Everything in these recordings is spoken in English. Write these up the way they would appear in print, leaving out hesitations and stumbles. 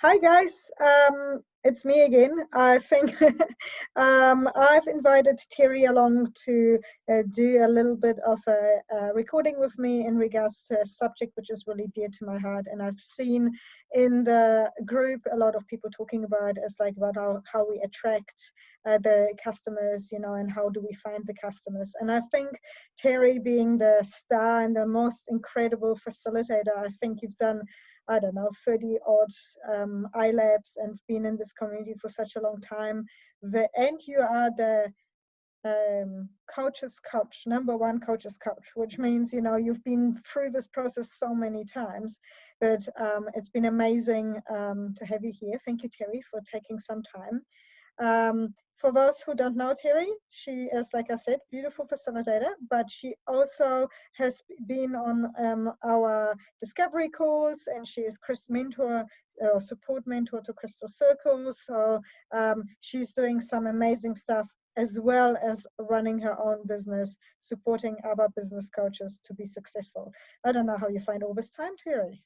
Hi guys, it's me again. I think I've invited Terry along to do a little bit of a recording with me in regards to a subject which is really dear to my heart. And I've seen in the group a lot of people talking about it's like about how we attract the customers, and how do we find the customers. And I think Terry, being the star and the most incredible facilitator, I think you've done, I don't know, 30 odd iLabs and been in this community for such a long time. And you are the coach's coach, number one coach's coach, which means, you've been through this process so many times, but it's been amazing to have you here. Thank you, Terry, for taking some time. For those who don't know Terry, she is, like I said, beautiful facilitator, but she also has been on our discovery calls, and she is Chris mentor, support mentor to Crystal Circles. So she's doing some amazing stuff, as well as running her own business, supporting other business coaches to be successful. I don't know how you find all this time, Terry.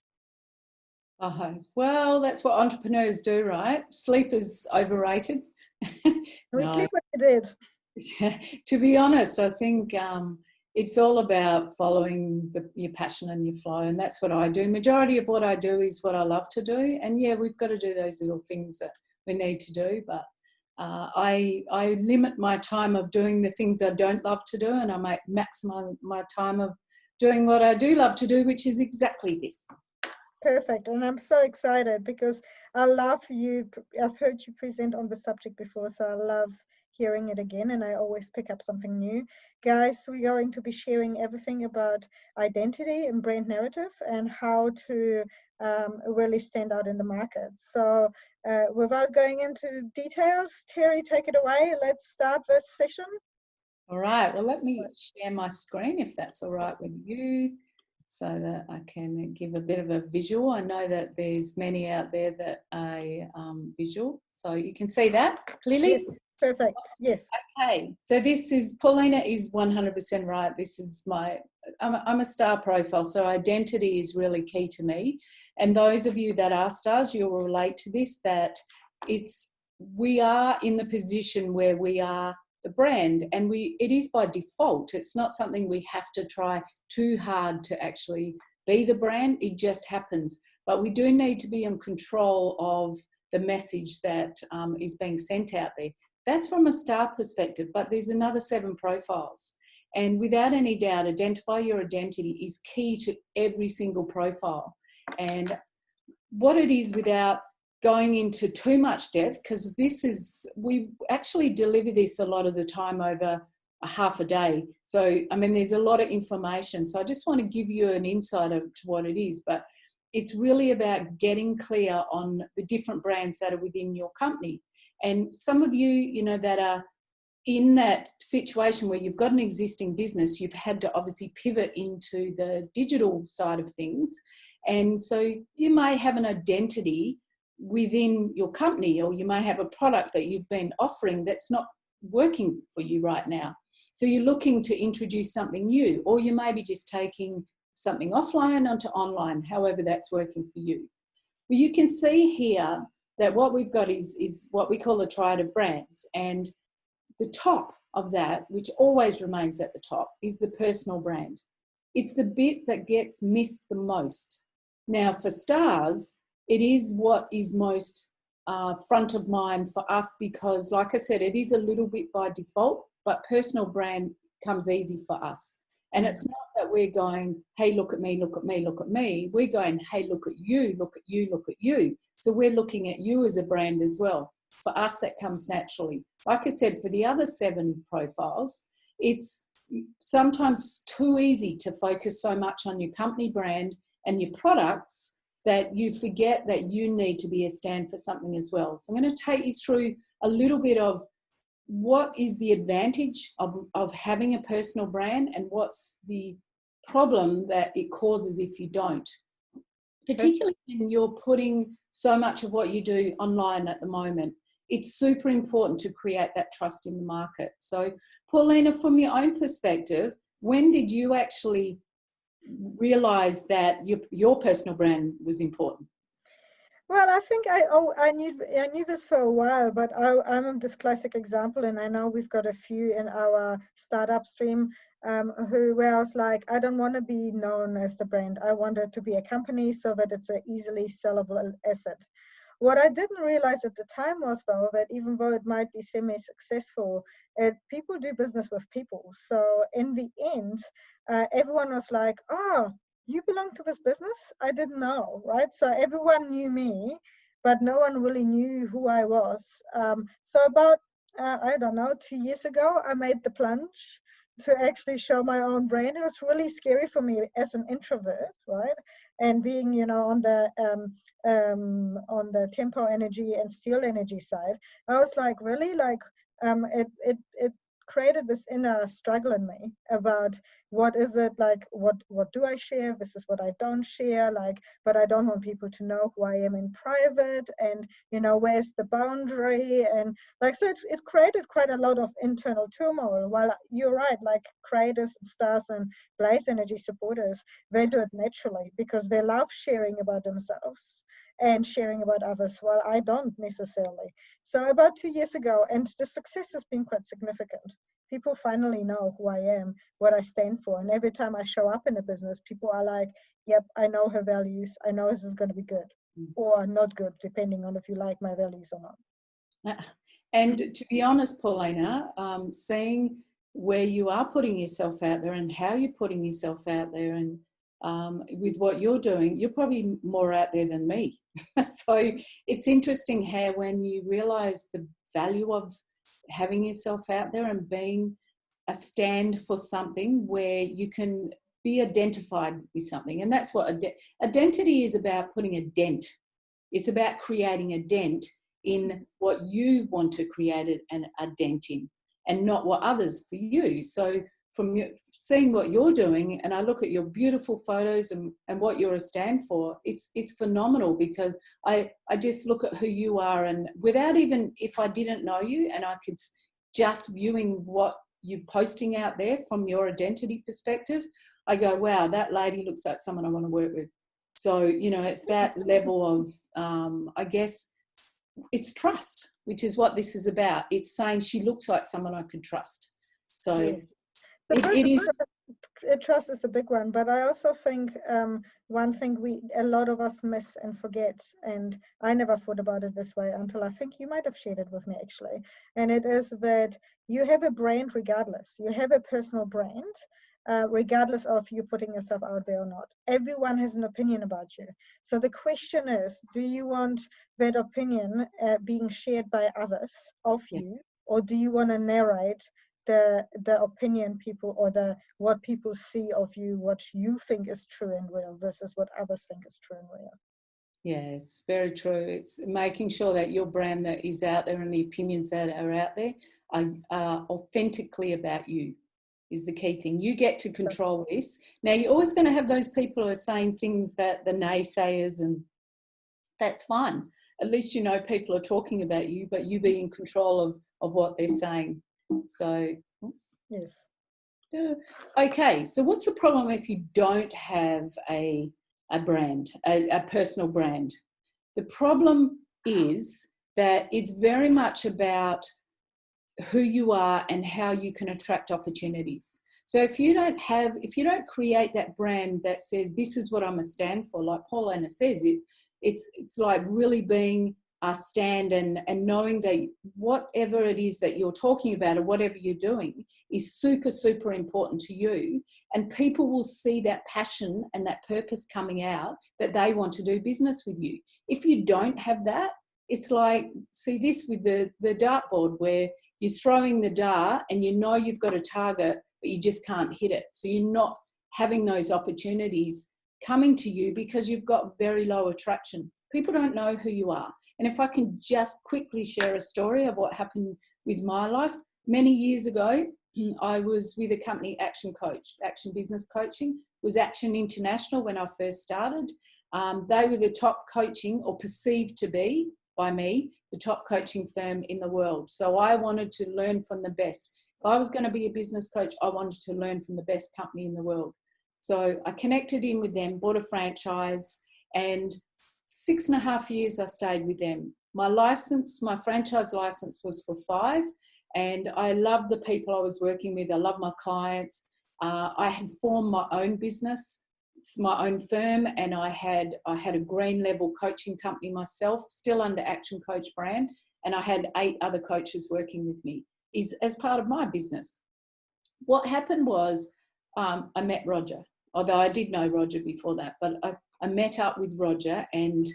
Well, that's what entrepreneurs do, right? Sleep is overrated. We sleep when we did. To be honest, I think it's all about following your passion and your flow, and that's what I do. Majority of what I do is what I love to do, and yeah, we've got to do those little things that we need to do, but I limit my time of doing the things I don't love to do, and I maximize my time of doing what I do love to do, which is exactly this. Perfect. And I'm so excited because I love you. I've heard you present on the subject before, so I love hearing it again, and I always pick up something new. Guys, we're going to be sharing everything about identity and brand narrative and how to really stand out in the market. So without going into details, Terry, take it away. Let's start this session. All right. Well, let me share my screen if that's all right with you, so that I can give a bit of a visual. I know that there's many out there that are visual, so you can see that clearly? Yes, perfect, yes. Okay, so this is, Paulina is 100% right. This is I'm a star profile, so identity is really key to me. And those of you that are stars, you'll relate to this, that we are in the position where we are the brand, and it is by default. It's not something we have to try too hard to actually be the brand. It just happens. But we do need to be in control of the message that is being sent out there. That's from a star perspective, but there's another 7 profiles. And without any doubt, identify your identity is key to every single profile. And what it is, without going into too much depth, because we actually deliver this a lot of the time over a half a day. So, I mean, there's a lot of information. So I just want to give you an insight to what it is, but it's really about getting clear on the different brands that are within your company. And some of you, that are in that situation where you've got an existing business, you've had to obviously pivot into the digital side of things. And so you may have an identity within your company, or you may have a product that you've been offering that's not working for you right now. So you're looking to introduce something new, or you may be just taking something offline onto online, however that's working for you. Well, you can see here that what we've got is what we call the triad of brands. And the top of that, which always remains at the top, is the personal brand. It's the bit that gets missed the most. Now, for stars, it is what is most front of mind for us, because, like I said, it is a little bit by default, but personal brand comes easy for us. And it's not that we're going, hey, look at me, look at me, look at me. We're going, hey, look at you, look at you, look at you. So we're looking at you as a brand as well. For us, that comes naturally. Like I said, for the other 7 profiles, it's sometimes too easy to focus so much on your company brand and your products that you forget that you need to be a stand for something as well. So I'm going to take you through a little bit of what is the advantage of having a personal brand, and what's the problem that it causes if you don't. Particularly when you're putting so much of what you do online at the moment. It's super important to create that trust in the market. So, Paulina, from your own perspective, when did you actually realise that your personal brand was important? Well, I think I knew this for a while, but I'm this classic example, and I know we've got a few in our startup stream where I was like, I don't want to be known as the brand. I want it to be a company so that it's an easily sellable asset. What I didn't realize at the time was, though, that even though it might be semi-successful, people do business with people. So in the end, everyone was like, "Oh, you belong to this business? I didn't know," right? So everyone knew me, but no one really knew who I was. So about, I don't know, 2 years ago, I made the plunge to actually show my own brand. It was really scary for me as an introvert, right? And being, on the tempo energy and steel energy side, I was like, really, like, it created this inner struggle in me about what is it like, what do I share, this is what I don't share, like, but I don't want people to know who I am in private, and where's the boundary, and like, so it created quite a lot of internal turmoil. While you're right, like creators and stars and blaze energy supporters, they do it naturally because they love sharing about themselves and sharing about others, while I don't necessarily. So about 2 years ago, and the success has been quite significant. People finally know who I am, what I stand for. And every time I show up in a business, people are like, yep, I know her values. I know this is going to be good or not good, depending on if you like my values or not. And to be honest, Paulina, seeing where you are putting yourself out there and how you're putting yourself out there, and with what you're doing, you're probably more out there than me. So it's interesting how when you realise the value of having yourself out there and being a stand for something where you can be identified with something. And that's what identity is about, putting a dent. It's about creating a dent in what you want to create a dent in, and not what others for you. So from seeing what you're doing, and I look at your beautiful photos and what you're a stand for, it's phenomenal, because I just look at who you are, and without even, if I didn't know you and I could just viewing what you're posting out there from your identity perspective, I go, wow, that lady looks like someone I want to work with. So, it's that level of, I guess, it's trust, which is what this is about. It's saying she looks like someone I could trust. So Yes. it is. Trust is a big one, but I also think one thing a lot of us miss and forget, and I never thought about it this way until I think you might have shared it with me actually, and it is that you have a brand regardless. You have a personal brand, regardless of you putting yourself out there or not. Everyone has an opinion about you. So the question is, do you want that opinion being shared by others of you, or do you want to narrate the opinion people, or what people see of you, what you think is true and real versus what others think is true and real? Yeah, it's very true. It's making sure that your brand that is out there and the opinions that are out there are authentically about you, is the key thing. You get to control this. Now, you're always going to have those people who are saying things that the naysayers, and that's fine. At least you know people are talking about you, but you be in control of what they're saying. So, oops. Yes. Okay, so what's the problem if you don't have a brand, a personal brand? The problem is that it's very much about who you are and how you can attract opportunities. So if you don't create that brand that says, this is what I'm a stand for, like Paulina says, it's like really being a stand and knowing that whatever it is that you're talking about or whatever you're doing is super, super important to you. And people will see that passion and that purpose coming out, that they want to do business with you. If you don't have that, it's like, see this with the dartboard, where you're throwing the dart and you know you've got a target, but you just can't hit it. So you're not having those opportunities coming to you because you've got very low attraction. People don't know who you are. And if I can just quickly share a story of what happened with my life. Many years ago, I was with a company, Action Business Coaching, was Action International when I first started. They were the top coaching, or perceived to be by me, the top coaching firm in the world. So I wanted to learn from the best. If I was going to be a business coach, I wanted to learn from the best company in the world. So I connected in with them, bought a franchise, and 6.5 years I stayed with them. My license, my franchise license was for 5, and I loved the people I was working with. I loved my clients. I had formed my own business. It's my own firm, and I had a green level coaching company myself, still under Action Coach brand, and I had 8 other coaches working with me as part of my business. What happened was I met Roger, although I did know Roger before that, but I met up with Roger, and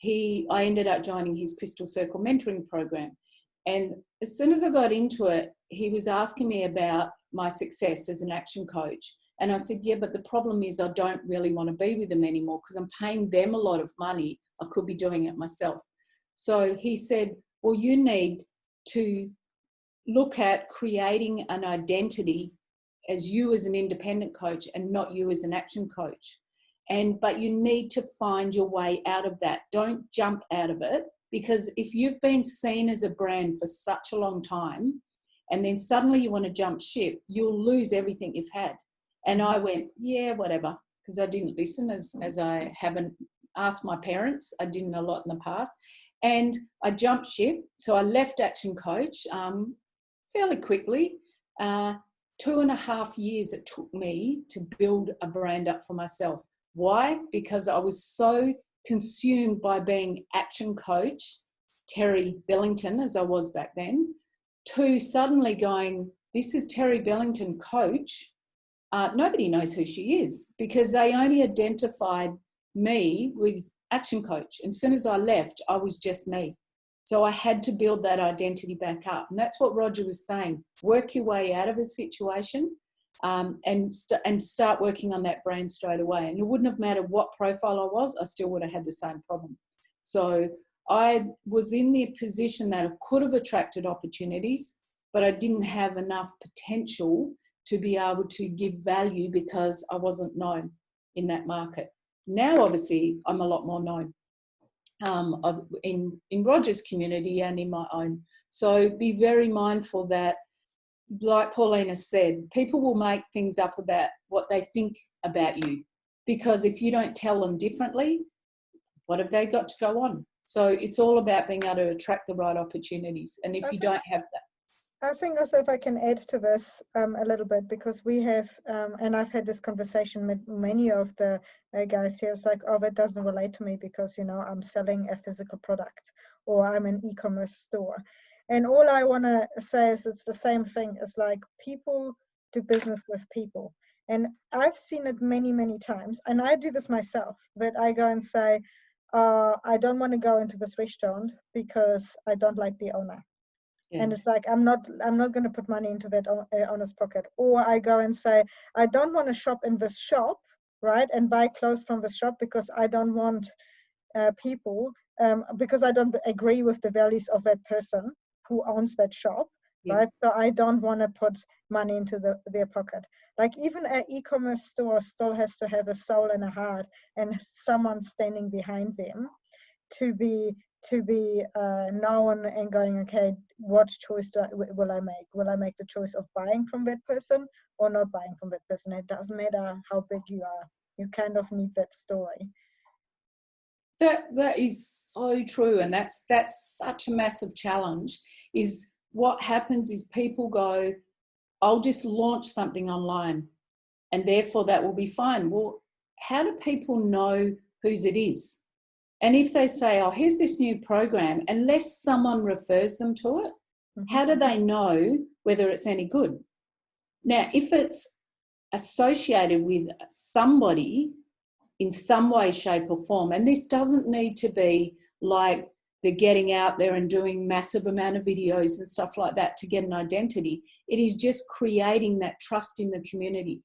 I ended up joining his Crystal Circle mentoring program. And as soon as I got into it, he was asking me about my success as an action coach. And I said, yeah, but the problem is I don't really want to be with them anymore because I'm paying them a lot of money. I could be doing it myself. So he said, well, you need to look at creating an identity as you as an independent coach and not you as an action coach. But you need to find your way out of that. Don't jump out of it, because if you've been seen as a brand for such a long time and then suddenly you want to jump ship, you'll lose everything you've had. And I went, yeah, whatever, because I didn't listen as I haven't asked my parents. I didn't a lot in the past. And I jumped ship. So I left Action Coach fairly quickly. 2.5 years it took me to build a brand up for myself. Why? Because I was so consumed by being Action Coach, Terry Bellington, as I was back then, to suddenly going, this is Terry Bellington, coach. Nobody knows who she is because they only identified me with Action Coach. And as soon as I left, I was just me. So I had to build that identity back up. And that's what Roger was saying. Work your way out of a situation and start working on that brand straight away. And it wouldn't have mattered what profile I was, I still would have had the same problem. So I was in the position that I could have attracted opportunities, but I didn't have enough potential to be able to give value because I wasn't known in that market. Now, obviously, I'm a lot more known in Roger's community and in my own. So be very mindful that, like Paulina said, people will make things up about what they think about you, because if you don't tell them differently, what have they got to go on? So it's all about being able to attract the right opportunities. And if you don't have that. I think also, if I can add to this a little bit, because we have, and I've had this conversation with many of the guys here, it's like, oh, that doesn't relate to me because, you know, I'm selling a physical product or I'm an e-commerce store. And all I want to say is it's the same thing. It's like people do business with people. And I've seen it many, many times. And I do this myself, that I go and say, I don't want to go into this restaurant because I don't like the owner. Yeah. And it's like, I'm not going to put money into that owner's pocket. Or I go and say, I don't want to shop in this shop, right, and buy clothes from the shop because I don't want people, because I don't agree with the values of that person who owns that shop, yeah. Right? So I don't want to put money into their pocket. Like even an e-commerce store still has to have a soul and a heart and someone standing behind them to be known and going, okay, what choice will I make? Will I make the choice of buying from that person or not buying from that person? It doesn't matter how big you are. You kind of need that story. That is so true, and that's such a massive challenge. Is what happens is people go, I'll just launch something online and therefore that will be fine. Well, how do people know whose it is? And if they say, oh, here's this new program, unless someone refers them to it, how do they know whether it's any good? Now, if it's associated with somebody in some way, shape or form, and this doesn't need to be like they're getting out there and doing massive amount of videos and stuff like that to get an identity. It is just creating that trust in the community.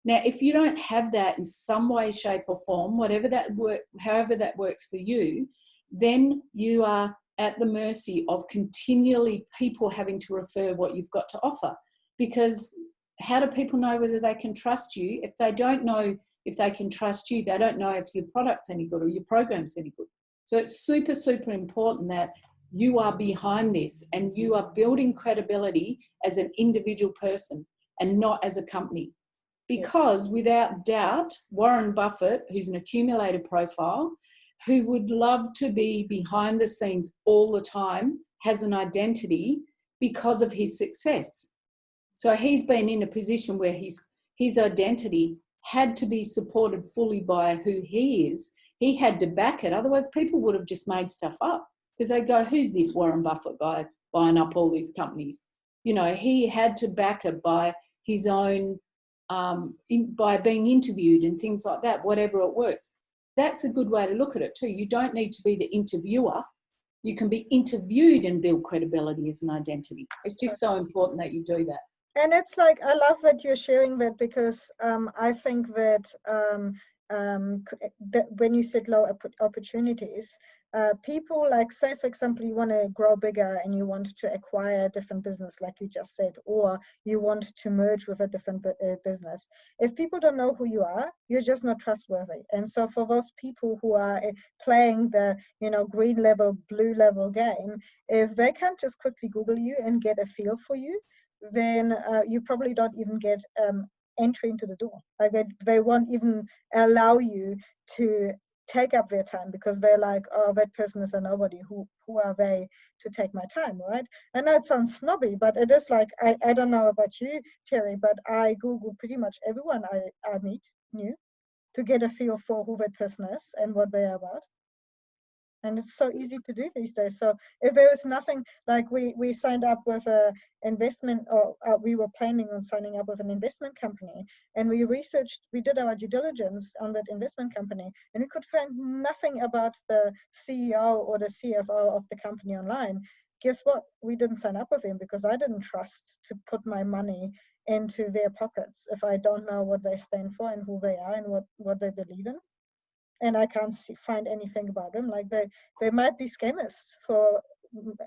Now, if you don't have that in some way, shape or form, however that works for you, then you are at the mercy of continually people having to refer what you've got to offer. Because how do people know whether they can trust you? If they don't know if they can trust you, they don't know if your product's any good or your program's any good. So it's super, super important that you are behind this and you are building credibility as an individual person and not as a company. Because without doubt, Warren Buffett, who's an accumulator profile, who would love to be behind the scenes all the time has an identity because of his success. So he's been in a position where his identity had to be supported fully by who he is. He had to back it. Otherwise, people would have just made stuff up because they go, who's this Warren Buffett guy buying up all these companies? You know, he had to back it by his own, by being interviewed and things like that, whatever it works. That's a good way to look at it too. You don't need to be the interviewer. You can be interviewed and build credibility as an identity. It's just so important that you do that. And it's like, I love that you're sharing that, because I think that when you said low opportunities, people, like, say for example, you want to grow bigger and you want to acquire a different business, like you just said, or you want to merge with a different business. If people don't know who you are, you're just not trustworthy. And so for those people who are playing the, you know, green level, blue level game, if they can't just quickly Google you and get a feel for you, then you probably don't even get entry into the door. Like they won't even allow you to take up their time, because they're like, oh, that person is a nobody. Who are they to take my time, right? I know it sounds snobby, but it is like, I don't know about you, Terry, but I Google pretty much everyone I meet new to get a feel for who that person is and what they are about. And it's so easy to do these days. So if there was nothing, like we signed up with a investment, or we were planning on signing up with an investment company, and we did our due diligence on that investment company, and we could find nothing about the CEO or the CFO of the company online. Guess what? We didn't sign up with him because I didn't trust to put my money into their pockets if I don't know what they stand for and who they are and what they believe in. And I can't find anything about them. Like they might be scammers for,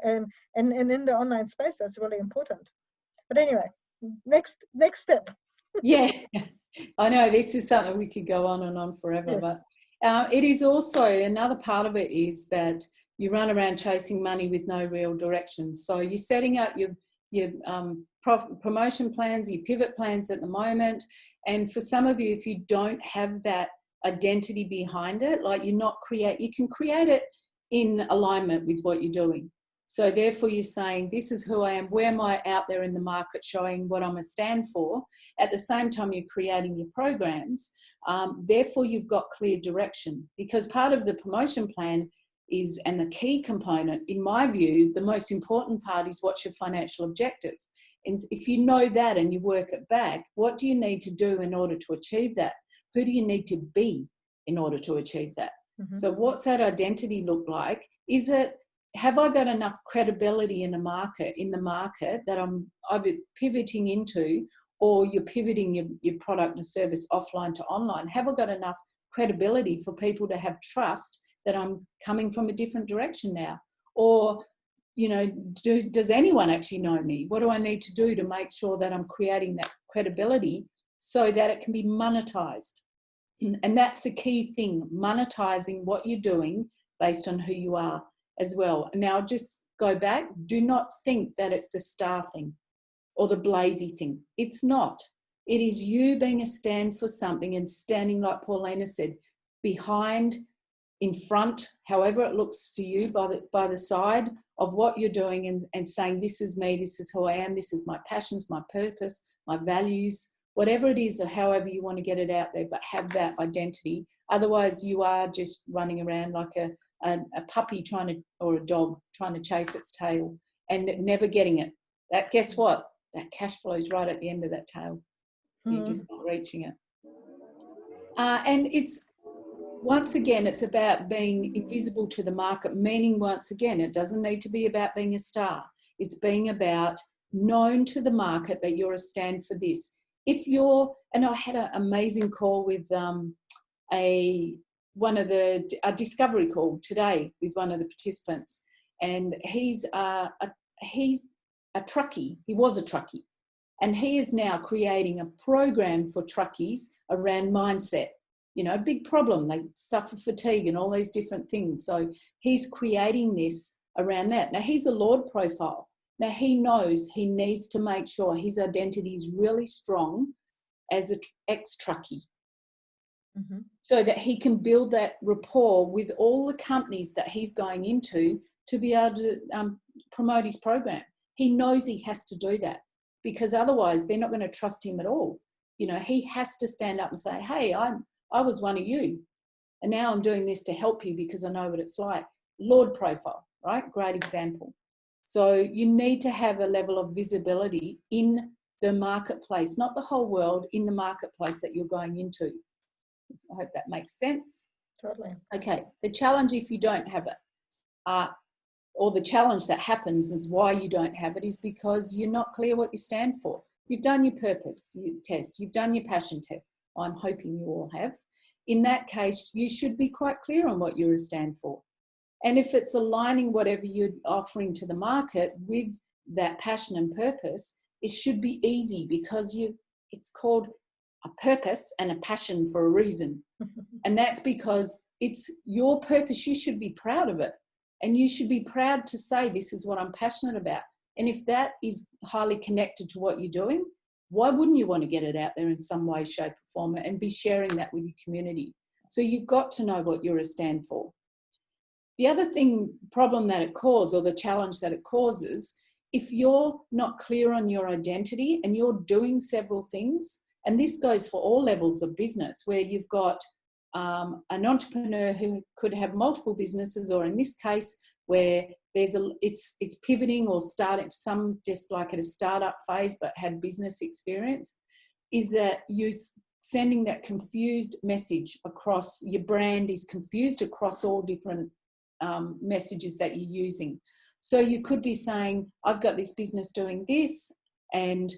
and in the online space, that's really important. But anyway, next step. Yeah, I know this is something we could go on and on forever, yes. But it is also, another part of it is that you run around chasing money with no real direction. So you're setting up your promotion plans, your pivot plans at the moment. And for some of you, if you don't have that identity behind it, like you can create it in alignment with what you're doing. So therefore you're saying, this is who I am, where am I out there in the market showing what I'm a stand for. At the same time you're creating your programs, therefore you've got clear direction, because part of the promotion plan is, and the key component in my view, the most important part is, what's your financial objective? And if you know that and you work it back, what do you need to do in order to achieve that? Who do you need to be in order to achieve that? Mm-hmm. So what's that identity look like? Is it, have I got enough credibility in the market that I'm either pivoting into, or you're pivoting your product and service offline to online? Have I got enough credibility for people to have trust that I'm coming from a different direction now? Or, you know, does anyone actually know me? What do I need to do to make sure that I'm creating that credibility so that it can be monetized? And that's the key thing, monetizing what you're doing based on who you are as well. Now, just go back. Do not think that it's the star thing or the blazy thing. It's not. It is you being a stand for something and standing, like Paulina said, behind, in front, however it looks to you, by the side of what you're doing, and saying, this is me, this is who I am, this is my passions, my purpose, my values, whatever it is, or however you want to get it out there, but have that identity. Otherwise, you are just running around like a puppy or a dog trying to chase its tail and never getting it. That, guess what? That cash flows right at the end of that tail. You're just not reaching it. And it's, once again, it's about being invisible to the market, meaning, once again, it doesn't need to be about being a star. It's being about known to the market that you're a stand for this. If you're, and I had an amazing call with a discovery call today with one of the participants, and he's a truckie. He was a truckie, and he is now creating a program for truckies around mindset. You know, a big problem. They suffer fatigue and all these different things. So he's creating this around that. Now, he's a Lord profile. Now, he knows he needs to make sure his identity is really strong as an ex-truckie. so that he can build that rapport with all the companies that he's going into to be able to promote his program. He knows he has to do that, because otherwise they're not going to trust him at all. You know, he has to stand up and say, hey, I was one of you, and now I'm doing this to help you because I know what it's like. Lord profile, right? Great example. So you need to have a level of visibility in the marketplace, not the whole world, in the marketplace that you're going into. I hope that makes sense. Totally. Okay, the challenge if you don't have it, or the challenge that happens is why you don't have it, is because you're not clear what you stand for. You've done your purpose test, you've done your passion test. I'm hoping you all have. In that case, you should be quite clear on what you stand for. And if it's aligning whatever you're offering to the market with that passion and purpose, it should be easy, because it's called a purpose and a passion for a reason. And that's because it's your purpose. You should be proud of it. And you should be proud to say, this is what I'm passionate about. And if that is highly connected to what you're doing, why wouldn't you want to get it out there in some way, shape, or form, and be sharing that with your community? So you've got to know what you're a stand for. The other problem that it causes, or the challenge that it causes, if you're not clear on your identity and you're doing several things, and this goes for all levels of business, where you've got an entrepreneur who could have multiple businesses, or in this case, where it's pivoting or starting, some just like at a startup phase but had business experience, is that you're sending that confused message across. Your brand is confused across all different messages that you're using. So you could be saying, I've got this business doing this, and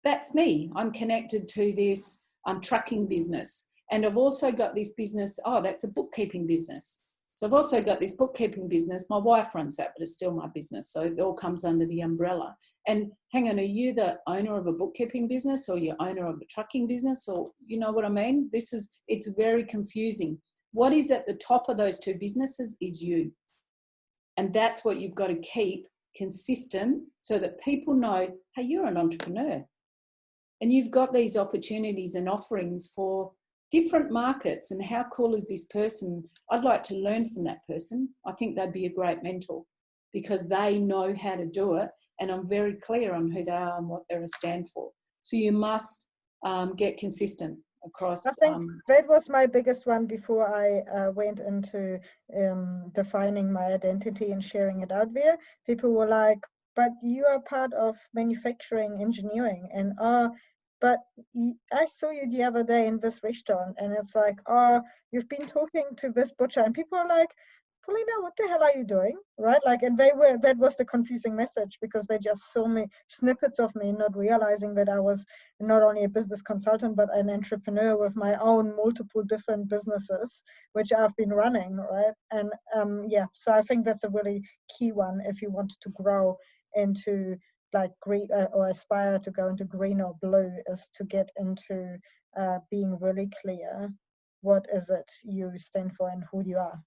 that's me. I'm connected to this trucking business. And I've also got this business, that's a bookkeeping business. So I've also got this bookkeeping business. My wife runs that, but it's still my business. So it all comes under the umbrella. And hang on, are you the owner of a bookkeeping business, or you're owner of a trucking business? Or, you know what I mean? It's very confusing. What is at the top of those two businesses is you. And that's what you've got to keep consistent, so that people know, hey, you're an entrepreneur. And you've got these opportunities and offerings for different markets. And how cool is this person? I'd like to learn from that person. I think they'd be a great mentor, because they know how to do it. And I'm very clear on who they are and what they're a stand for. So you must get consistent across. I think that was my biggest one before I went into defining my identity and sharing it out there. People were like, but you are part of manufacturing engineering, and but I saw you the other day in this restaurant, and it's like, you've been talking to this butcher, and people are like, Paulina, what the hell are you doing? Right? Like, and that was the confusing message, because they just saw me, snippets of me, not realizing that I was not only a business consultant, but an entrepreneur with my own multiple different businesses, which I've been running, right? And so I think that's a really key one if you want to grow into like green or aspire to go into green or blue, is to get into being really clear what is it you stand for and who you are.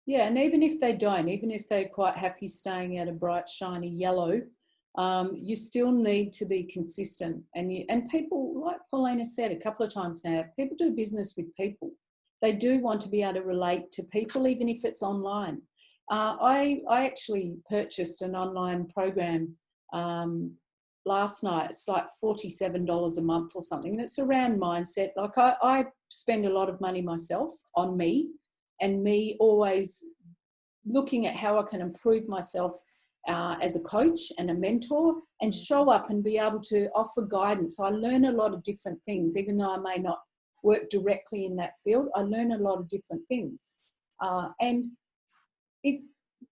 Yeah, and even if they're quite happy staying at a bright, shiny yellow, you still need to be consistent. And people, like Paulina said a couple of times now, people do business with people. They do want to be able to relate to people, even if it's online. I actually purchased an online program last night. It's like $47 a month or something, and it's around mindset. Like I spend a lot of money myself on me, and me always looking at how I can improve myself as a coach and a mentor, and show up and be able to offer guidance. So I learn a lot of different things, even though I may not work directly in that field. I learn a lot of different things.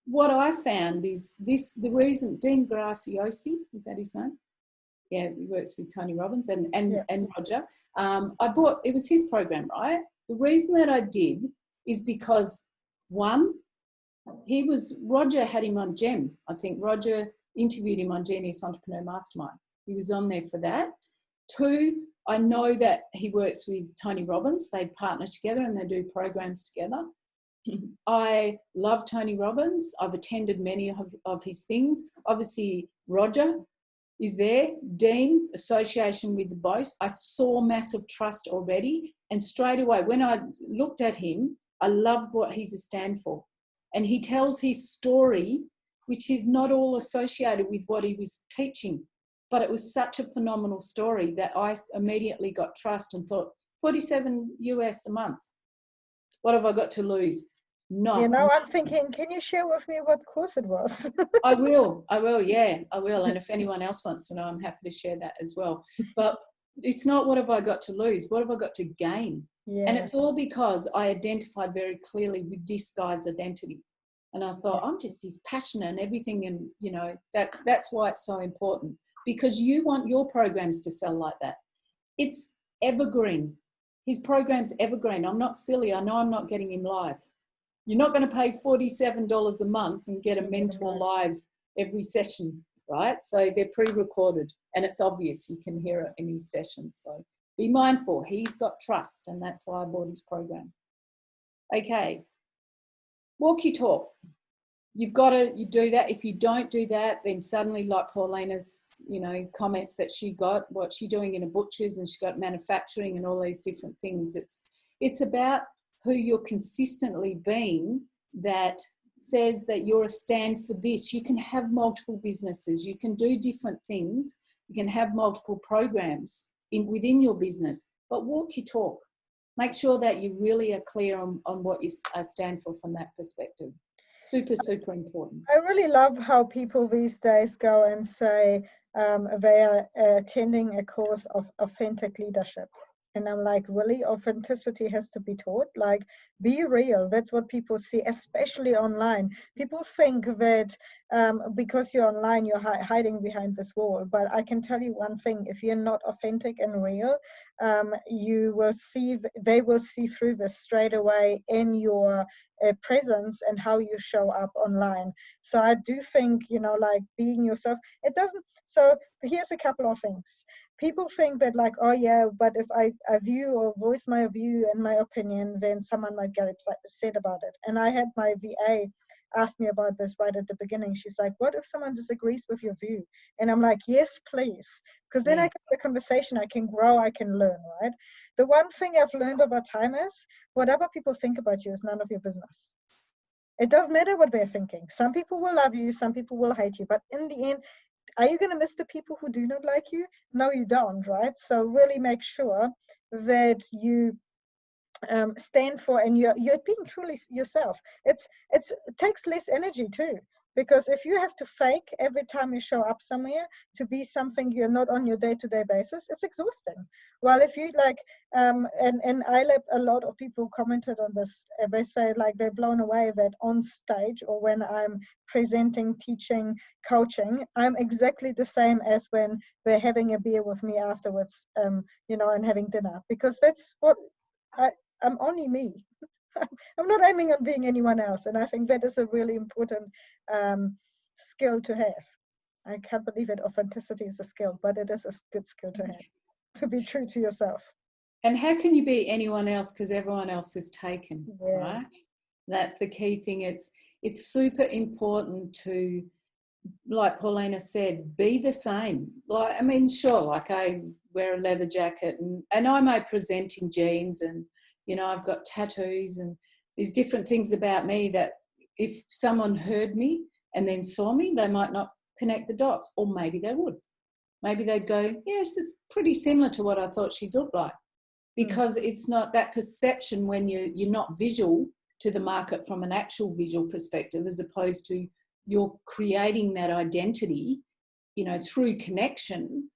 What I found is the reason, Dean Graciosi, is that his name? Yeah, he works with Tony Robbins and Roger. It was his program, right? The reason that I did is because, one, Roger had him on GEM. I think Roger interviewed him on Genius Entrepreneur Mastermind. He was on there for that. Two, I know that he works with Tony Robbins. They partner together and they do programs together. I love Tony Robbins. I've attended many of his things. Obviously, Roger, is there. Dean, association with the boss. I saw massive trust already. And straight away, when I looked at him, I loved what he's a stand for. And he tells his story, which is not all associated with what he was teaching. But it was such a phenomenal story that I immediately got trust and thought, 47 US a month. What have I got to lose? You know, I'm thinking, can you share with me what course it was? I will, yeah, I will. And if anyone else wants to know, I'm happy to share that as well. But it's not what have I got to lose, what have I got to gain? Yeah. And it's all because I identified very clearly with this guy's identity. And I thought, I'm just this passionate and everything. And, you know, that's why it's so important, because you want your programs to sell like that. It's evergreen. His program's evergreen. I'm not silly. I know I'm not getting him live. You're not going to pay $47 a month and get a mentor live every session, right? So they're pre-recorded and it's obvious. You can hear it in his sessions. So be mindful. He's got trust, and that's why I bought his program. Okay. Walkie talk. You've got to do that. If you don't do that, then suddenly, like Paulina's, you know, comments that she got, what she's doing in a butcher's, and she got manufacturing and all these different things. It's about who you're consistently being that says that you're a stand for this. You can have multiple businesses. You can do different things. You can have multiple programs within your business, but walk your talk. Make sure that you really are clear on what you stand for from that perspective. Super, super important. I really love how people these days go and say they are attending a course of authentic leadership. And I'm like, really? Authenticity has to be taught? Like, be real. That's what people see, especially online. People think that because you're online, you're hiding behind this wall. But I can tell you one thing. If you're not authentic and real, you will see, they will see through this straight away in your presence and how you show up online. So I do think, you know, like being yourself, it doesn't, so here's a couple of things. People think that like, oh yeah, but if I view or voice my view and my opinion, then someone might get upset about it. And I had my VA ask me about this right at the beginning. She's like, what if someone disagrees with your view? And I'm like, yes, please. Because then I can have a conversation, I can grow, I can learn, right? The one thing I've learned over time is whatever people think about you is none of your business. It doesn't matter what they're thinking. Some people will love you, some people will hate you. But in the end, are you going to miss the people who do not like you? No, you don't, right? So really make sure that you stand for, and you're being truly yourself. It takes less energy too, because if you have to fake every time you show up somewhere to be something you're not on your day-to-day basis, it's exhausting. Well, if you like, and iLab, a lot of people commented on this, they say like they're blown away that on stage or when I'm presenting, teaching, coaching, I'm exactly the same as when they're having a beer with me afterwards, you know, and having dinner, because that's what I'm only me. I'm not aiming on being anyone else. And I think that is a really important skill to have. I can't believe it. Authenticity is a skill, but it is a good skill to have, to be true to yourself. And how can you be anyone else because everyone else is taken, right? That's the key thing. It's super important to, like Paulina said, be the same. Like, I mean, sure, like I wear a leather jacket and I may present in jeans and, you know, I've got tattoos and there's different things about me that if someone heard me and then saw me, they might not connect the dots, or maybe they would. Maybe they'd go, yeah, this is pretty similar to what I thought she looked like. Because it's not that perception when you're not visual to the market from an actual visual perspective, as opposed to you're creating that identity, you know, through connection.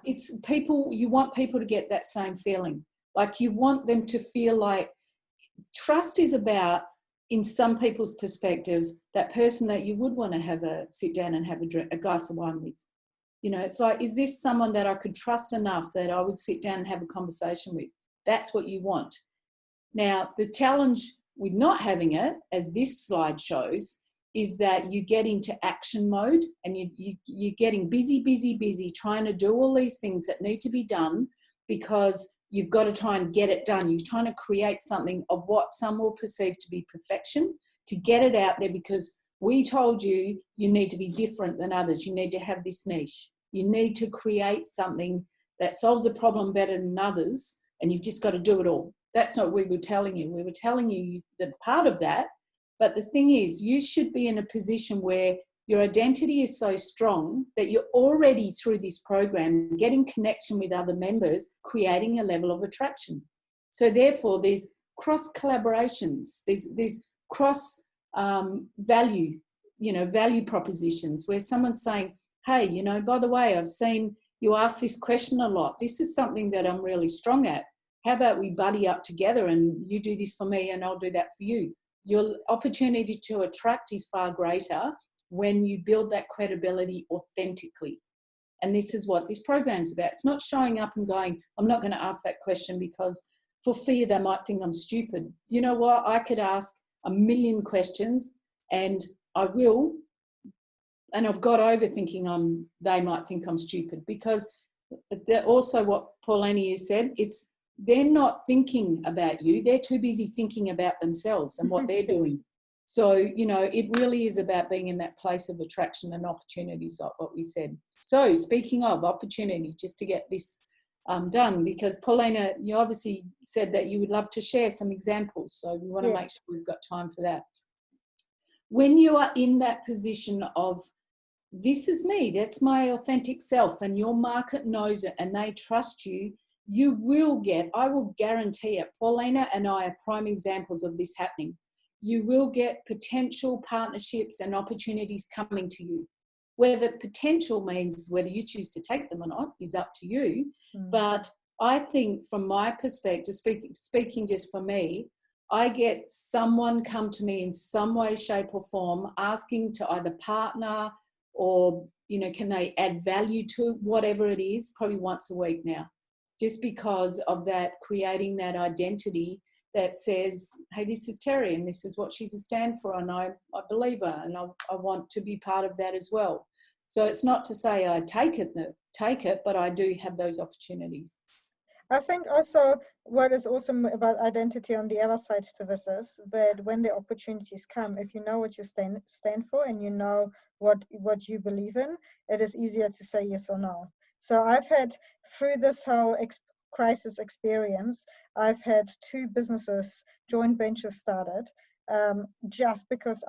It's people, you want people to get that same feeling. Like you want them to feel like trust is about, in some people's perspective, that person that you would want to sit down and have a glass of wine with. You know, it's like, is this someone that I could trust enough that I would sit down and have a conversation with? That's what you want. Now, the challenge with not having it, as this slide shows, is that you get into action mode and you're getting busy, trying to do all these things that need to be done because you've got to try and get it done. You're trying to create something of what some will perceive to be perfection, to get it out there because we told you you need to be different than others. You need to have this niche. You need to create something that solves a problem better than others, and you've just got to do it all. That's not what we were telling you. We were telling you that part of that, but the thing is, you should be in a position where your identity is so strong that you're already, through this program, getting connection with other members, creating a level of attraction. So therefore, there's cross collaborations, there's cross value, value propositions where someone's saying, hey, by the way, I've seen you ask this question a lot. This is something that I'm really strong at. How about we buddy up together and you do this for me and I'll do that for you? Your opportunity to attract is far greater when you build that credibility authentically. And this is what this program's about. It's not showing up and going, I'm not going to ask that question because for fear they might think I'm stupid. You know what? I could ask a million questions and I will. And I've got over thinking they might think I'm stupid, because also what Paulina has said, they're not thinking about you. They're too busy thinking about themselves and what they're doing. So, it really is about being in that place of attraction and opportunities, like what we said. So speaking of opportunity, just to get this done, because Paulina, you obviously said that you would love to share some examples. So we want to make sure we've got time for that. When you are in that position of, this is me, that's my authentic self, and your market knows it and they trust you, you will get, I will guarantee it, Paulina and I are prime examples of this happening. You will get potential partnerships and opportunities coming to you. Whether potential means whether you choose to take them or not is up to you. But I think from my perspective, speaking just for me, I get someone come to me in some way, shape or form asking to either partner or, can they add value to whatever it is, probably once a week now, just because of that, creating that identity that says, hey, this is Terry and this is what she's a stand for, and I believe her and I want to be part of that as well. So it's not to say I take it, but I do have those opportunities. I think also what is awesome about identity on the other side to this is that when the opportunities come, if you know what you stand for and you know what you believe in, it is easier to say yes or no. So I've had, through this whole crisis experience, I've had 2 businesses, joint ventures started, just because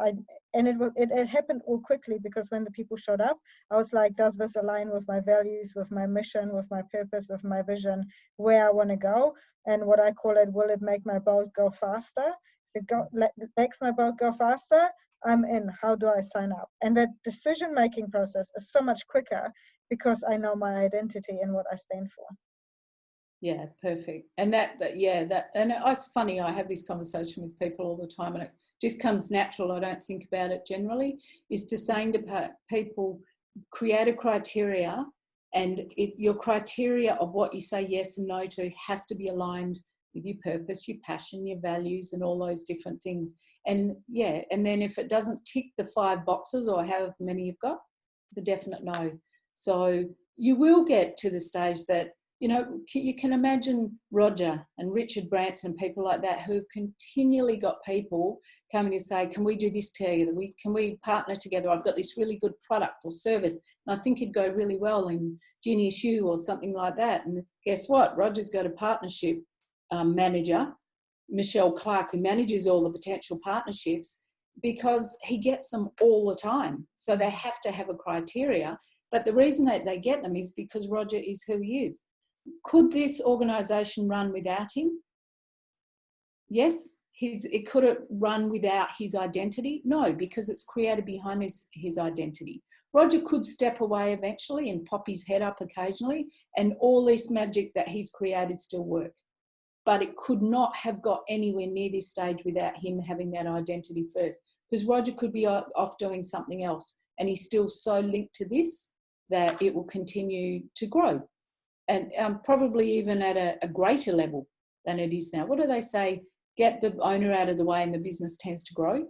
it happened all quickly, because when the people showed up, I was like, does this align with my values, with my mission, with my purpose, with my vision, where I want to go? And what I call it, will it make my boat go faster? If it makes my boat go faster, I'm in. How do I sign up? And that decision-making process is so much quicker because I know my identity and what I stand for. Yeah, perfect. And and it's funny, I have this conversation with people all the time and it just comes natural. I don't think about it generally, is to saying to people, create a criteria, and your criteria of what you say yes and no to has to be aligned with your purpose, your passion, your values, and all those different things. And and then if it doesn't tick the 5 boxes or however many you've got, it's a definite no. So you will get to the stage that, you can imagine Roger and Richard Branson, people like that, who've continually got people coming to say, can we do this together? Can we partner together? I've got this really good product or service, and I think it'd go really well in Genius U or something like that. And guess what? Roger's got a partnership manager, Michelle Clark, who manages all the potential partnerships, because he gets them all the time. So they have to have a criteria. But the reason that they get them is because Roger is who he is. Could this organisation run without him? Yes. Could it run without his identity? No, because it's created behind his identity. Roger could step away eventually and pop his head up occasionally, and all this magic that he's created still work. But it could not have got anywhere near this stage without him having that identity first, because Roger could be off doing something else and he's still so linked to this that it will continue to grow. And probably even at a greater level than it is now. What do they say? Get the owner out of the way and the business tends to grow.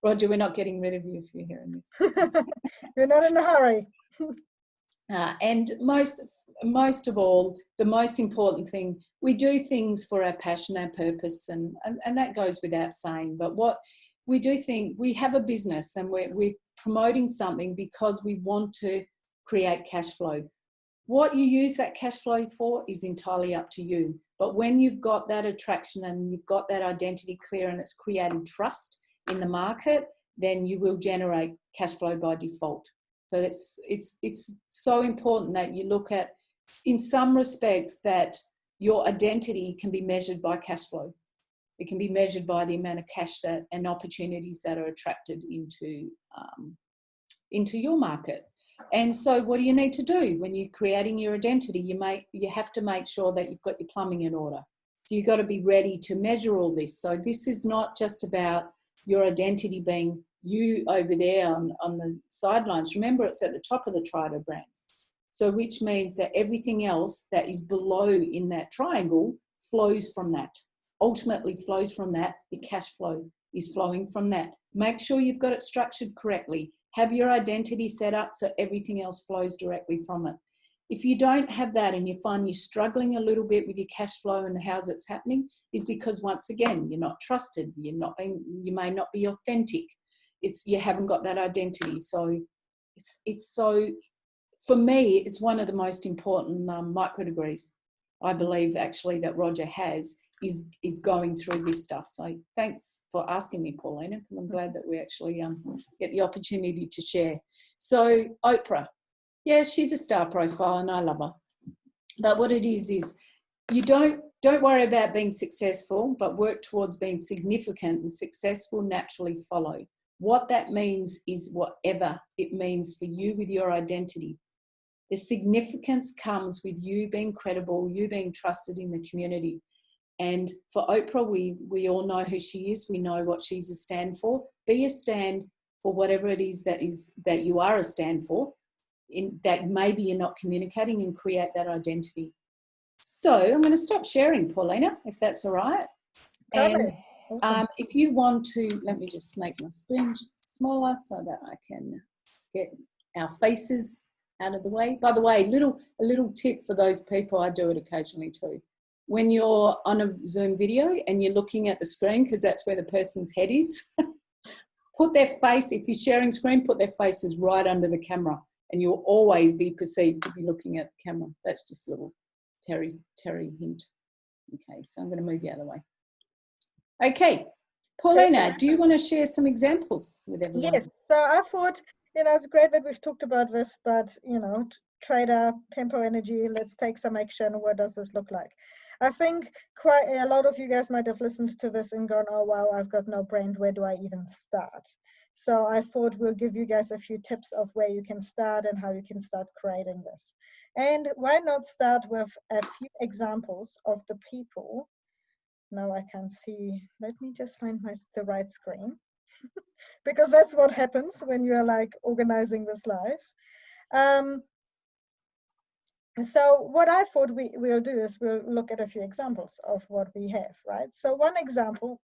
Roger, we're not getting rid of you if you're hearing this. You're not in a hurry. And most of all, the most important thing, we do things for our passion, our purpose, and that goes without saying. But what we do think, we have a business and we're promoting something because we want to create cash flow. What you use that cash flow for is entirely up to you. But when you've got that attraction and you've got that identity clear and it's creating trust in the market, then you will generate cash flow by default. So it's so important that you look at, in some respects, that your identity can be measured by cash flow. It can be measured by the amount of cash that and opportunities that are attracted into your market. And so what do you need to do when you're creating your identity? You have to make sure that you've got your plumbing in order. So you've got to be ready to measure all this. So this is not just about your identity being you over there on the sidelines. Remember, it's at the top of the Triad brands. So which means that everything else that is below in that triangle flows from that. Ultimately flows from that. The cash flow is flowing from that. Make sure you've got it structured correctly. Have your identity set up so everything else flows directly from it. If you don't have that and you find you're struggling a little bit with your cash flow and how's it's happening, is because once again, you're not trusted. You may not be authentic. You haven't got that identity. So it's so, for me, it's one of the most important micro degrees, I believe actually, that Roger has, is going through this stuff. So thanks for asking me, Paulina, because I'm glad that we actually get the opportunity to share. So Oprah, yeah, she's a star profile and I love her. But what it is you don't worry about being successful, but work towards being significant, and success will naturally follow. What that means is whatever it means for you with your identity. The significance comes with you being credible, you being trusted in the community. And for Oprah, we all know who she is. We know what she's a stand for. Be a stand for whatever it is that you are a stand for, that maybe you're not communicating, and create that identity. So I'm going to stop sharing, Paulina, if that's all right. Totally. And Awesome. if you want to, let me just make my screen smaller so that I can get our faces out of the way. By the way, a little tip for those people, I do it occasionally too. When you're on a Zoom video and you're looking at the screen, because that's where the person's head is, put their face, if you're sharing screen, put their faces right under the camera, and you'll always be perceived to be looking at the camera. That's just a little Terry hint. Okay, so I'm going to move you out of the way. Okay, Paulina, do you want to share some examples with everyone? Yes, so I thought, it's great that we've talked about this, but, trader, tempo energy, let's take some action. What does this look like? I think quite a lot of you guys might have listened to this and gone, oh, wow, I've got no brand. Where do I even start? So I thought we'll give you guys a few tips of where you can start and how you can start creating this. And why not start with a few examples of the people. Now I can see, let me just find the right screen. Because that's what happens when you are like organizing this live. So what I thought we'll do is we'll look at a few examples of what we have, right? So one example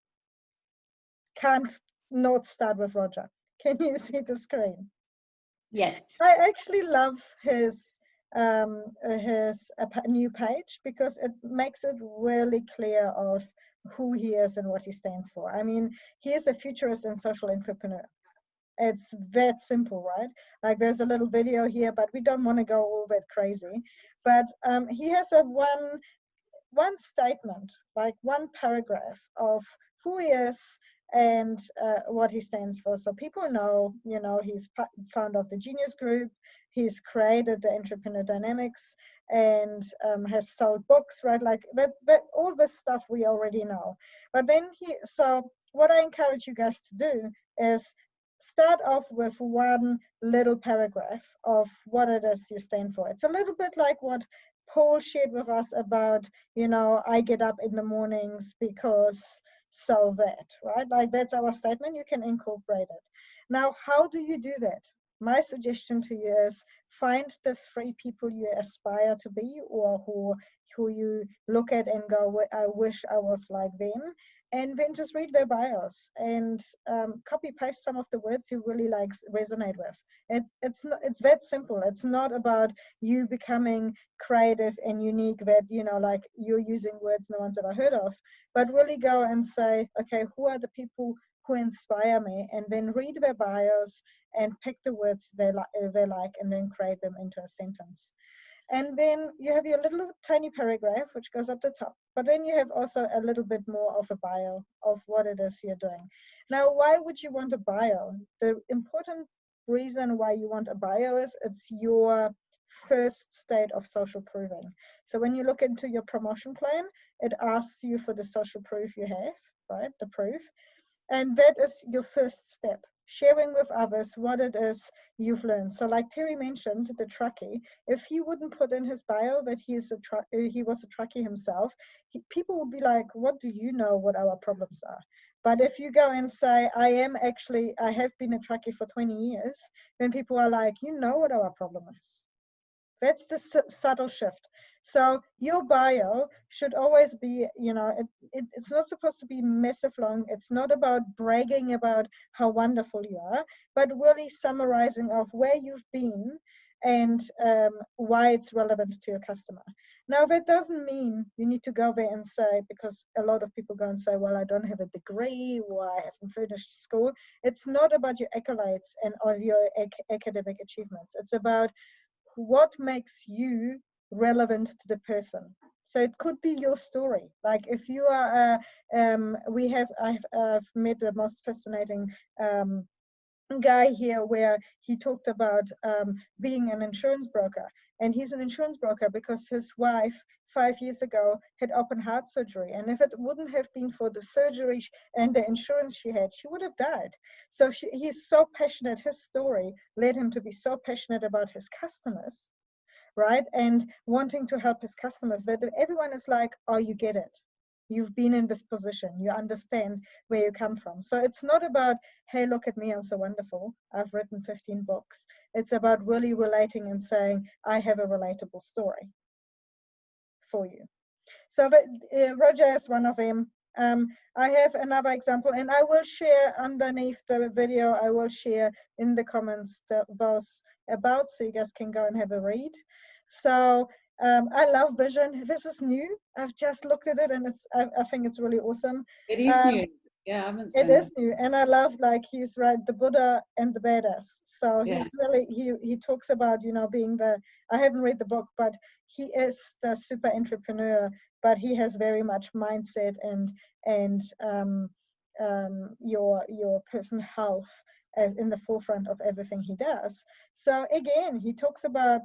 can't not start with Roger. Can you see the screen? Yes. I actually love his new page because it makes it really clear of who he is and what he stands for. I mean, he is a futurist and social entrepreneur. It's that simple, right? Like there's a little video here, but we don't want to go all that crazy. But he has a one statement, like one paragraph of who he is and what he stands for. So people know, he's founder of the Genius Group. He's created the Entrepreneur Dynamics and has sold books, right? Like that all this stuff we already know. But then so what I encourage you guys to do is start off with one little paragraph of what it is you stand for. It's a little bit like what Paul shared with us about, I get up in the mornings because so that, right? Like that's our statement. You can incorporate it. Now, how do you do that? My suggestion to you is find the 3 people you aspire to be or who you look at and go, I wish I was like them. And then just read their bios and copy paste some of the words you really resonate with. It's that simple. It's not about you becoming creative and unique that, like you're using words no one's ever heard of, but really go and say, okay, who are the people who inspire me, and then read their bios and pick the words they like, and then create them into a sentence. And then you have your little tiny paragraph, which goes up the top. But then you have also a little bit more of a bio of what it is you're doing. Now, why would you want a bio? The important reason why you want a bio is it's your first state of social proving. So when you look into your promotion plan, it asks you for the social proof you have, right? The proof. And that is your first step, sharing with others what it is you've learned. So like Terry mentioned, the truckie, if he wouldn't put in his bio that he was a truckie himself, people would be like, what do you know what our problems are? But if you go and say, I have been a truckie for 20 years, then people are like, you know what our problem is. That's the subtle shift. So your bio should always be, it's not supposed to be massive long. It's not about bragging about how wonderful you are, but really summarizing of where you've been and why it's relevant to your customer. Now, that doesn't mean you need to go there and say, because a lot of people go and say, well, I don't have a degree or I haven't finished school. It's not about your accolades and all your academic achievements. It's about what makes you relevant to the person. So it could be your story. Like if you are, I've met the most fascinating guy here where he talked about being an insurance broker. And he's an insurance broker because his wife 5 years ago had open heart surgery. And if it wouldn't have been for the surgery and the insurance she had, she would have died. So he's so passionate. His story led him to be so passionate about his customers, right? And wanting to help his customers that everyone is like, oh, you get it. You've been in this position. You understand where you come from. So it's not about, hey, look at me, I'm so wonderful. I've written 15 books. It's about really relating and saying, I have a relatable story for you. So Roger is one of them. I have another example, and I will share underneath the video, I will share in the comments those about, so you guys can go and have a read. So I love vision. This is new. I've just looked at it, and I think it's really awesome. It is new. Yeah, I haven't seen it. It is new, and I love, like, he's right, the Buddha and the badass. So Yeah. he's really, he talks about, being the, I haven't read the book, but he is the super entrepreneur, but he has very much mindset and your personal health as in the forefront of everything he does. So again, he talks about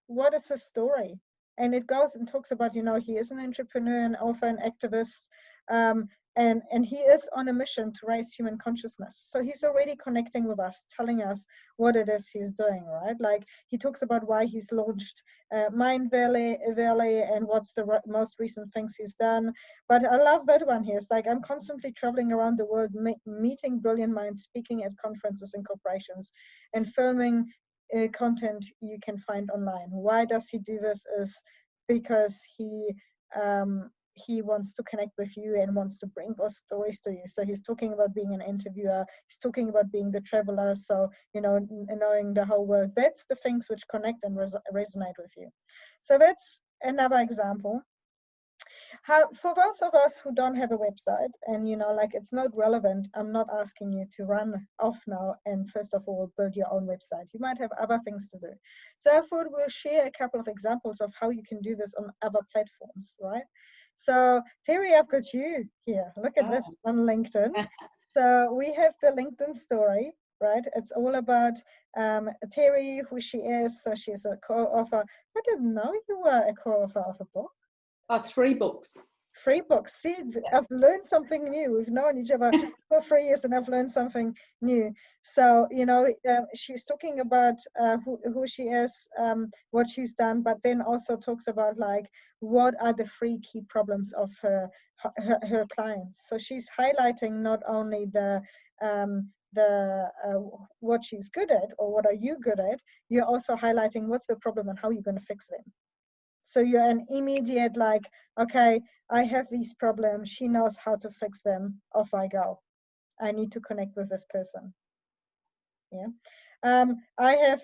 what is his story, and it goes and talks about, he is an entrepreneur, an author, an activist, and he is on a mission to raise human consciousness. So he's already connecting with us, telling us what it is he's doing, right? Like he talks about why he's launched Mind Valley, and what's the most recent things he's done. But I love that one here. It's like, I'm constantly traveling around the world, meeting brilliant minds, speaking at conferences and corporations, and filming content you can find online. Why does he do this? Is because he wants to connect with you and wants to bring those stories to you. So he's talking about being an interviewer. He's talking about being the traveler. So, knowing the whole world. That's the things which connect and resonate with you. So that's another example. For those of us who don't have a website and, like, it's not relevant, I'm not asking you to run off now and first of all build your own website. You might have other things to do. So I thought we'll share a couple of examples of how you can do this on other platforms, right? So Terry, I've got you here. Look at this on LinkedIn. So we have the LinkedIn story, right? It's all about Terry, who she is. So she's a co-author. I didn't know you were a co-author of a book. 3 books. 3 books. See, I've learned something new. We've known each other for 3 years, and I've learned something new. So, she's talking about who she is, what she's done, but then also talks about, like, what are the 3 key problems of her clients. So she's highlighting not only the what she's good at, or what are you good at, you're also highlighting what's the problem and how you're going to fix them. So you're an immediate, like, okay, I have these problems. She knows how to fix them. Off I go. I need to connect with this person. Yeah. I have,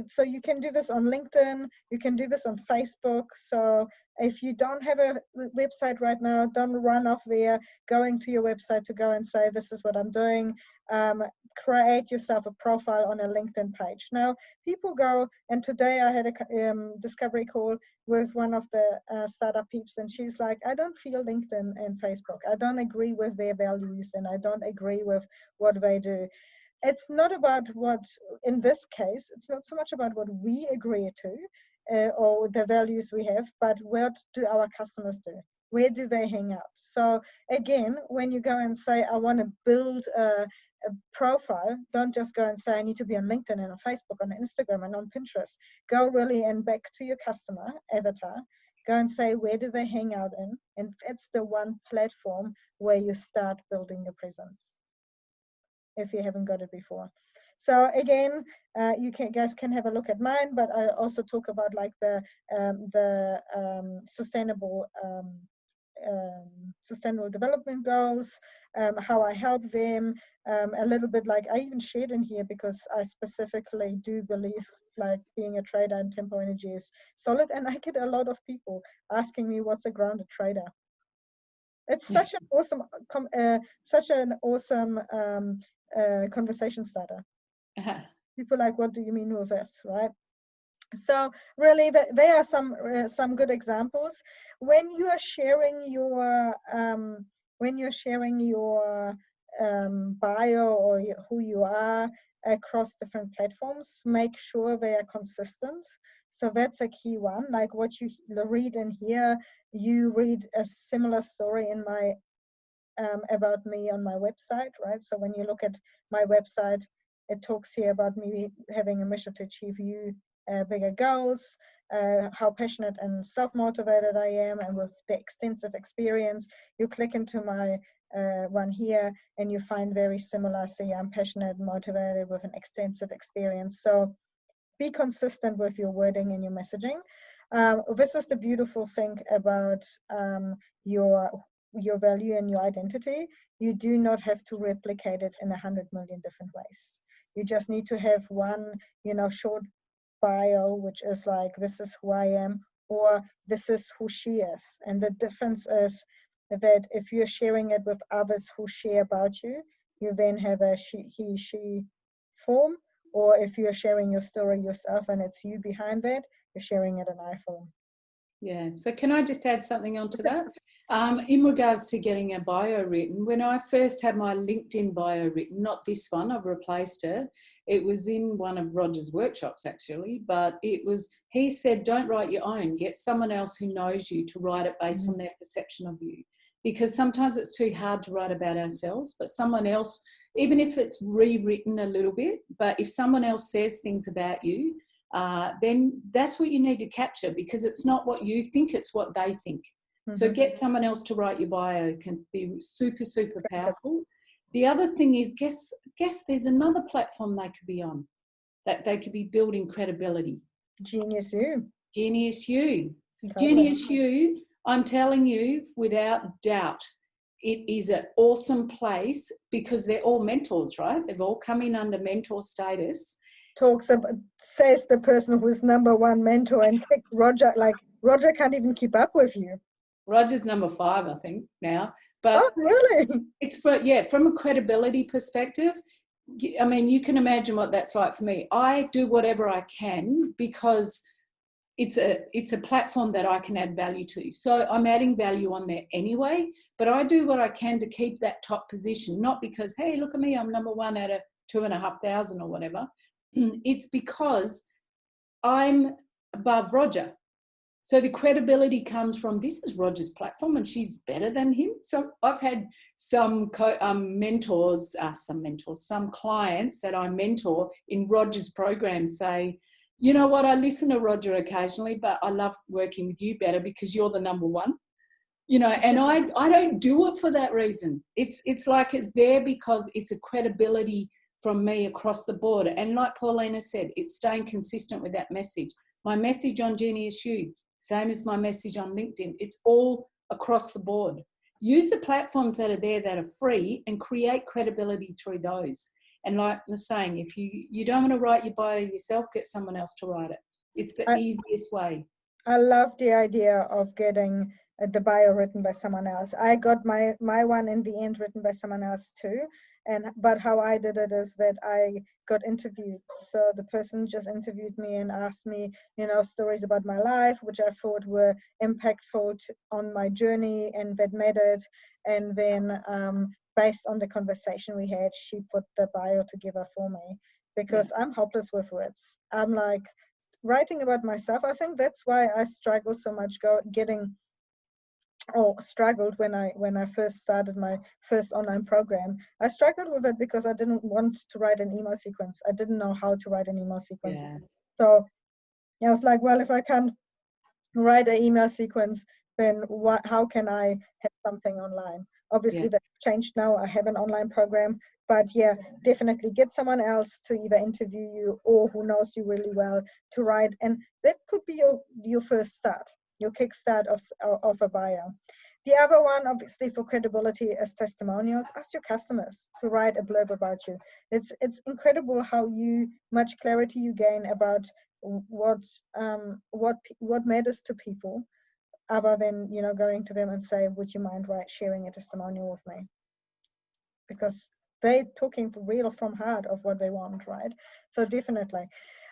so you can do this on LinkedIn, you can do this on Facebook. So if you don't have a website right now, don't run off there going to your website to go and say, this is what I'm doing. Create yourself a profile on a LinkedIn page. Now, people go, and today I had a discovery call with one of the startup peeps, and she's like, I don't feel LinkedIn and Facebook. I don't agree with their values, and I don't agree with what they do. It's not about what, in this case, it's not so much about what we agree to or the values we have, but what do our customers do? Where do they hang out? So again, when you go and say, I want to build a profile, don't just go and say, I need to be on LinkedIn and on Facebook, on Instagram and on Pinterest. Go really and back to your customer avatar. Go and say, where do they hang out in? And that's the one platform where you start building your presence, if you haven't got it before. So again, you guys can have a look at mine, but I also talk about like the sustainable development goals, how I help them, a little bit like I even shared in here because I specifically do believe like being a trader in Tempo Energy is solid, and I get a lot of people asking me what's a grounded trader. It's such an awesome conversation starter. People like, what do you mean with this, right? So really, there are some good examples. When you are sharing your bio or who you are across different platforms, make sure they are consistent. So that's a key one. Like what you read in here, you read a similar story in my about me on my website, right? So when you look at my website, it talks here about me having a mission to achieve bigger goals, how passionate and self-motivated I am, and with the extensive experience. You click into my one here and you find very similar. See, I'm passionate, motivated with an extensive experience. So be consistent with your wording and your messaging. This is the beautiful thing about your value and your identity. You do not have to replicate it in 100 million different ways. You just need to have one, short bio, which is like, this is who I am, or this is who she is. And the difference is that if you're sharing it with others who share about you, you then have a he, she form. Or if you're sharing your story yourself and it's you behind that, you're sharing it in I form. Yeah. So can I just add something onto that? In regards to getting a bio written, when I first had my LinkedIn bio written, not this one, I've replaced it. It was in one of Roger's workshops actually, but he said, don't write your own, get someone else who knows you to write it based on their perception of you. Because sometimes it's too hard to write about ourselves, but someone else, even if it's rewritten a little bit, but if someone else says things about you, then that's what you need to capture, because it's not what you think, it's what they think. So get someone else to write your bio, can be super, super powerful. The other thing is, guess there's another platform they could be on, that they could be building credibility. Genius You. Genius You. So Totally. Genius You, I'm telling you, without doubt, it is an awesome place because they're all mentors, right? They've all come in under mentor status. Says the person who's #1 mentor and kicked Roger, like Roger can't even keep up with you. Roger's #5, I think, now. But oh, really? It's from a credibility perspective. I mean, you can imagine what that's like for me. I do whatever I can because it's a platform that I can add value to. So I'm adding value on there anyway, but I do what I can to keep that top position, not because, hey, look at me, I'm #1 out of 2,500 or whatever. It's because I'm above Roger. So the credibility comes from, this is Roger's platform and she's better than him. So I've had some some clients that I mentor in Roger's program say, you know what, I listen to Roger occasionally, but I love working with you better because you're the #1. And I don't do it for that reason. It's like it's there because it's a credibility from me across the board. And like Paulina said, it's staying consistent with that message. My message on Genius You, same as my message on LinkedIn. It's all across the board. Use the platforms that are there that are free and create credibility through those. And like I was saying, if you don't want to write your bio yourself, get someone else to write it. It's the easiest way. I love the idea of getting the bio written by someone else. I got my one in the end written by someone else too. But how I did it is that I got interviewed. So the person just interviewed me and asked me, stories about my life, which I thought were impactful on my journey and that mattered. And then based on the conversation we had, she put the bio together for me, because I'm hopeless with words. I'm like, writing about myself. I think that's why I struggle so much struggled when I first started my first online program. I struggled with it because I didn't want to write an email sequence. I didn't know how to write an email sequence. Yeah. So I was like, well, if I can't write an email sequence, then how can I have something online? Obviously, that's changed now. I have an online program, but yeah, definitely get someone else to either interview you or who knows you really well to write. And that could be your first start, your kickstart of a bio. The other one, obviously, for credibility is testimonials. Ask your customers to write a blurb about you. It's incredible how much clarity you gain about what matters to people, other than going to them and say, would you mind sharing a testimonial with me? Because they're talking for real from heart of what they want, right? So definitely.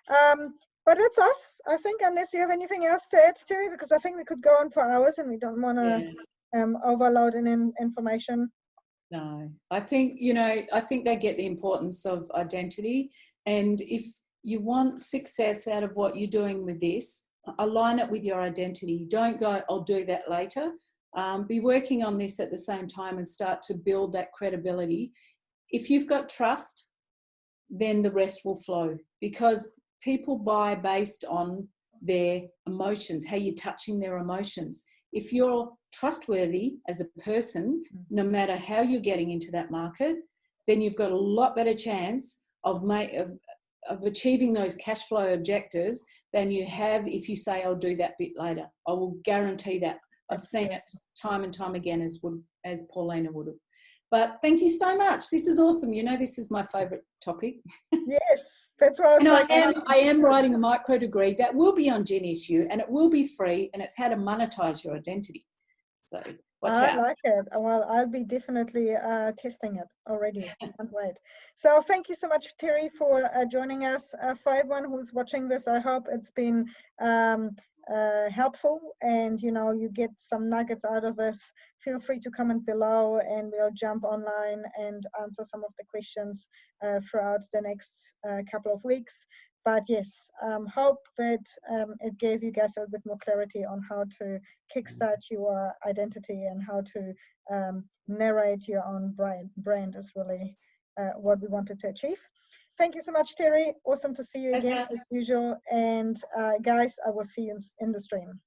But it's us, I think, unless you have anything else to add, Terry, because I think we could go on for hours and we don't want to overload in information. No, I think they get the importance of identity. And if you want success out of what you're doing with this, align it with your identity. Don't go, I'll do that later. Be working on this at the same time and start to build that credibility. If you've got trust, then the rest will flow, because people buy based on their emotions, how you're touching their emotions. If you're trustworthy as a person, no matter how you're getting into that market, then you've got a lot better chance of achieving those cash flow objectives than you have if you say, I'll do that bit later. I will guarantee that. I've seen it time and time again, as Paulina would have. But thank you so much. This is awesome. This is my favourite topic. Yes, that's what I was like. I am writing a micro degree that will be on GenIssue, and it will be free, and it's how to monetize your identity. So watch out. I like it. Well, I'll be definitely testing it already. Can't wait. So thank you so much, Terry, for joining us. For everyone who's watching this, I hope it's been helpful and you get some nuggets out of this. Feel free to comment below and we'll jump online and answer some of the questions throughout the next couple of weeks. But yes, hope that it gave you guys a little bit more clarity on how to kickstart your identity and how to narrate your own brand is really what we wanted to achieve. Thank you so much, Terry. Awesome to see you again as usual. And guys, I will see you in the stream.